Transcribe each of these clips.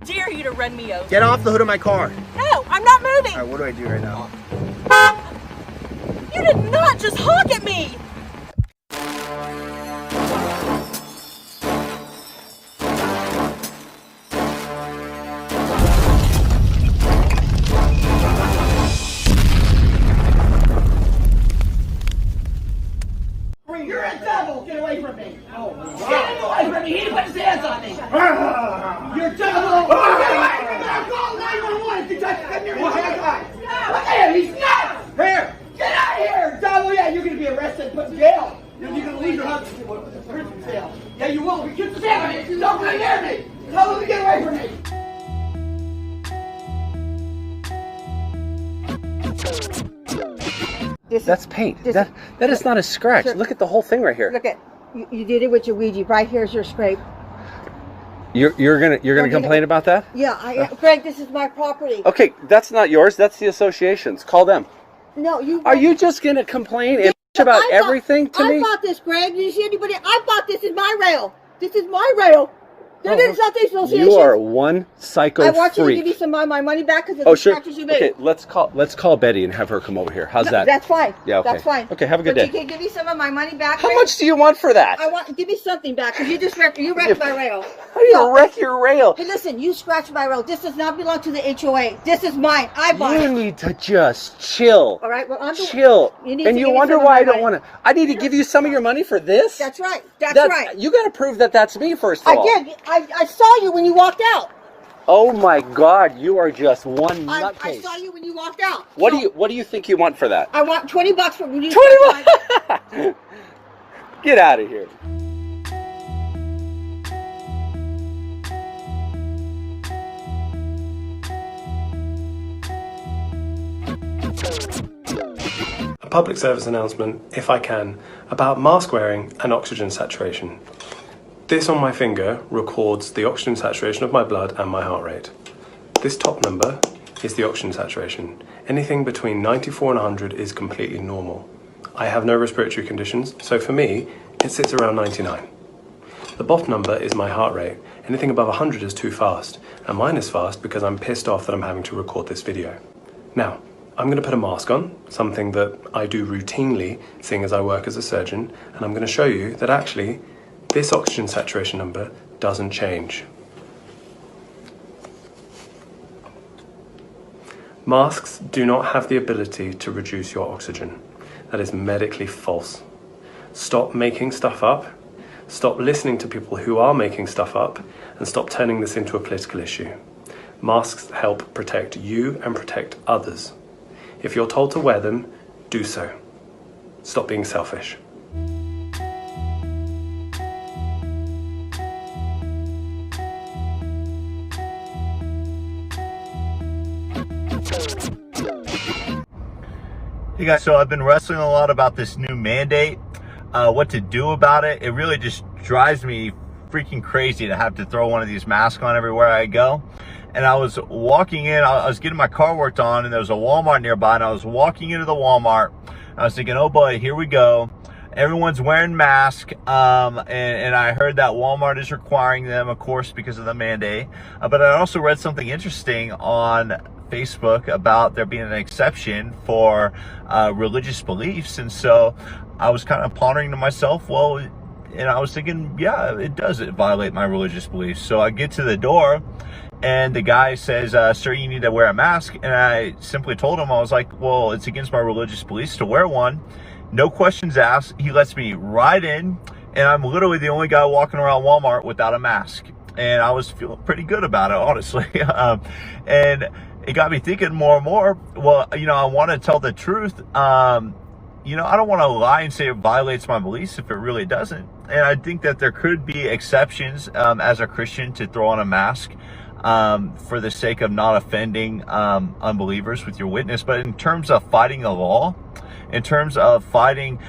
dare you to run me over? Get off the hood of my car. No, I'm not moving. All right, what do I do right now? You did not just honk at me. You're in trouble! Get away from me! Oh, get away from me! He put his hands on me! You're trouble! Get away from me! I'll call 911 if you touch him! You're my guy! Look at him! He's nuts! Here! Get out of here! Double, yeah, you're gonna be arrested and put in jail! You're gonna leave your house with a prison cell. Yeah, you will. We keep the sand on you! Don't come near me! Tell them to get away from me! That's paint. That is not a scratch. Sure. Look at the whole thing right here. Look at you did it with your Ouija. Right here's your scrape. You're gonna complain about that? Yeah, Greg, this is my property. Okay, that's not yours. That's the association's. Call them. No, you. Are you just gonna complain and bitch about everything to me? I bought this, Greg. Did you see anybody? I bought this. Is my rail. This is my rail. There is not the association. You are one psycho freak. I want you to give me some of my money back because oh, the sure. scratches you made. Okay, let's call Betty and have her come over here. How's that? That's fine. Yeah, okay. That's fine. Okay, have a good day. You can give me some of my money back. How much do you want for that? Give me something back because you wrecked my rail. How do you wreck your rail? Hey, listen, you scratched my rail. This does not belong to the HOA. This is mine. I bought it. You need to just chill. All right, well, chill. You wonder why I don't want to. I need to give you some of your money for this? That's right. That's right. You got to prove that that's me first of all. I did. I saw you when you walked out. Oh my God, you are just one nutcase. I saw you when you walked out. What do you think you want for that? I want $20 for when you. 20 bucks. Get out of here. A public service announcement, if I can, about mask wearing and oxygen saturation. This on my finger records the oxygen saturation of my blood and my heart rate. This top number is the oxygen saturation. Anything between 94 and 100 is completely normal. I have no respiratory conditions, so for me, it sits around 99. The bottom number is my heart rate. Anything above 100 is too fast, and mine is fast because I'm pissed off that I'm having to record this video. Now, I'm going to put a mask on, something that I do routinely, seeing as I work as a surgeon, and I'm going to show you that actually this oxygen saturation number doesn't change. Masks do not have the ability to reduce your oxygen. That is medically false. Stop making stuff up, stop listening to people who are making stuff up, and stop turning this into a political issue. Masks help protect you and protect others. If you're told to wear them, do so. Stop being selfish. Hey guys, so I've been wrestling a lot about this new mandate, what to do about it. It really just drives me freaking crazy to have to throw one of these masks on everywhere I go. And I was walking in, I was getting my car worked on, and there was a Walmart nearby, and I was walking into the Walmart. I was thinking, oh boy, here we go. Everyone's wearing masks, and I heard that Walmart is requiring them, of course, because of the mandate. But I also read something interesting on Facebook about there being an exception for religious beliefs. And so I was kind of pondering to myself, well, and I was thinking, yeah, it does violate my religious beliefs. So I get to the door, and the guy says, sir, you need to wear a mask. And I simply told him, I was like, well, it's against my religious beliefs to wear one. No questions asked. He lets me right in, and I'm literally the only guy walking around Walmart without a mask. And I was feeling pretty good about it, honestly. And it got me thinking more and more, well, you know, I want to tell the truth. You know, I don't want to lie and say it violates my beliefs if it really doesn't. And I think that there could be exceptions as a Christian to throw on a mask for the sake of not offending unbelievers with your witness. But in terms of fighting the law in terms of fighting.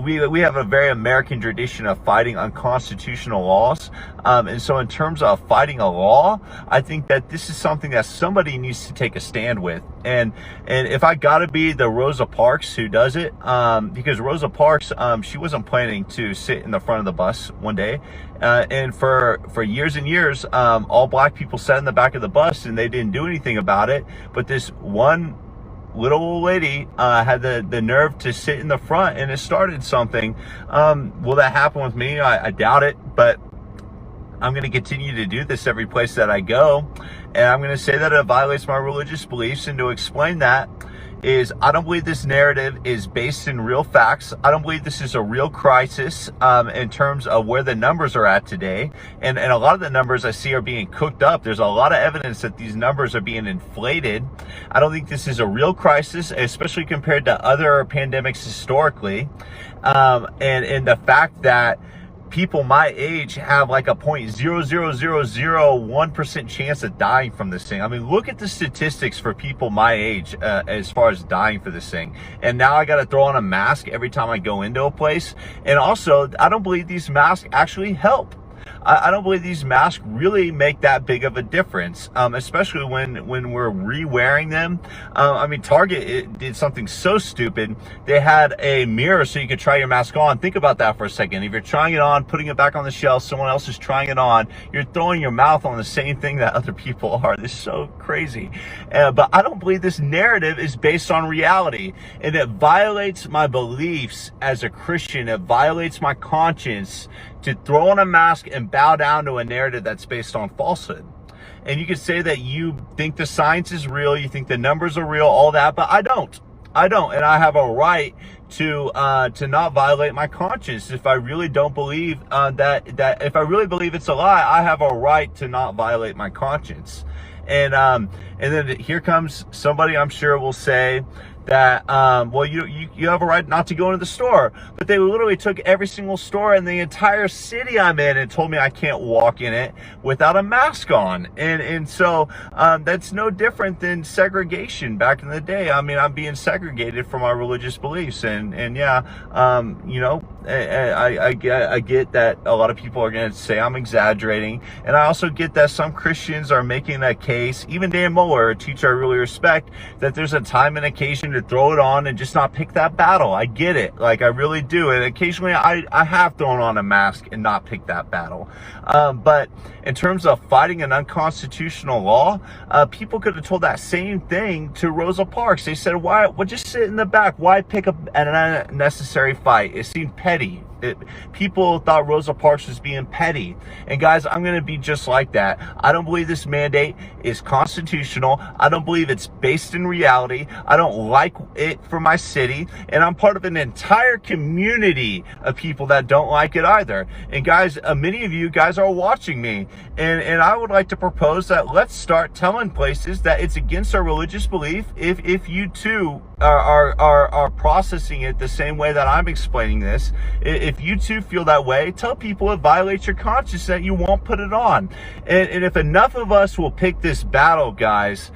We have a very American tradition of fighting unconstitutional laws. And so in terms of fighting a law, I think that this is something that somebody needs to take a stand with. And if I gotta be the Rosa Parks who does it, because Rosa Parks, she wasn't planning to sit in the front of the bus one day. And for years and years, all black people sat in the back of the bus and they didn't do anything about it. But this one little old lady had the nerve to sit in the front, and it started something. Will that happen with me? I doubt it, but I'm going to continue to do this every place that I go. And I'm going to say that it violates my religious beliefs. And to explain that is, I don't believe this narrative is based in real facts. I don't believe this is a real crisis in terms of where the numbers are at today. And a lot of the numbers I see are being cooked up. There's a lot of evidence that these numbers are being inflated. I don't think this is a real crisis, especially compared to other pandemics historically. And the fact that people my age have like a 0.00001% chance of dying from this thing. I mean, look at the statistics for people my age as far as dying for this thing. And now I got to throw on a mask every time I go into a place. And also, I don't believe these masks actually help. I don't believe these masks really make that big of a difference, especially when we're re-wearing them. I mean, Target did something so stupid. They had a mirror so you could try your mask on. Think about that for a second. If you're trying it on, putting it back on the shelf, someone else is trying it on, you're throwing your mouth on the same thing that other people are. This is so crazy. But I don't believe this narrative is based on reality, and it violates my beliefs as a Christian. It violates my conscience to throw on a mask and bow down to a narrative that's based on falsehood. And you could say that you think the science is real, you think the numbers are real, all that, but I don't. And I have a right to not violate my conscience. If I really don't believe that if I really believe it's a lie, I have a right to not violate my conscience. And then here comes somebody, I'm sure, will say that, well, you have a right not to go into the store. But they literally took every single store in the entire city I'm in and told me I can't walk in it without a mask on. And so that's no different than segregation back in the day. I mean, I'm being segregated for my religious beliefs. And yeah, you know, I get that a lot of people are going to say I'm exaggerating. And I also get that some Christians are making a case, even Dan Muller, a teacher I really respect, that there's a time and occasion to throw it on and just not pick that battle. I get it. Like, I really do. And occasionally I have thrown on a mask and not picked that battle. But in terms of fighting an unconstitutional law, people could have told that same thing to Rosa Parks. They said, why, well, just sit in the back. Why pick up an unnecessary fight? It seemed petty. People thought Rosa Parks was being petty. And guys, I'm going to be just like that. I don't believe this mandate is constitutional. I don't believe it's based in reality. I don't like it for my city. And I'm part of an entire community of people that don't like it either. And guys, many of you guys are watching me. And I would like to propose that let's start telling places that it's against our religious belief. If you too are processing it the same way that I'm explaining this, if you too feel that way, tell people it violates your conscience that you won't put it on. And if enough of us will pick this battle, guys,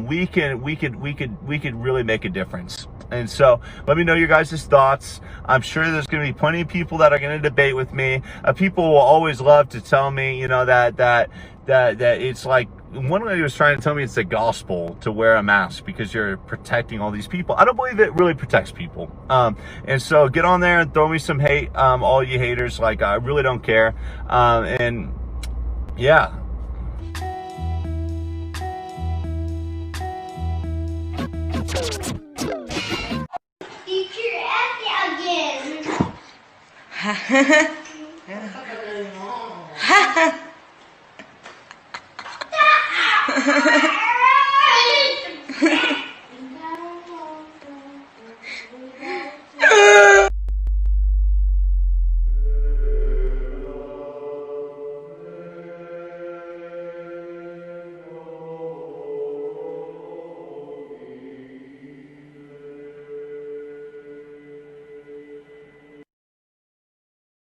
we could really make a difference. And so let me know your guys' thoughts. I'm sure there's going to be plenty of people that are going to debate with me. People will always love to tell me, you know, that it's like, one lady was trying to tell me it's the gospel to wear a mask because you're protecting all these people. I don't believe it really protects people. And so get on there and throw me some hate, all you haters. Like, I really don't care. And yeah. Eat your ass again.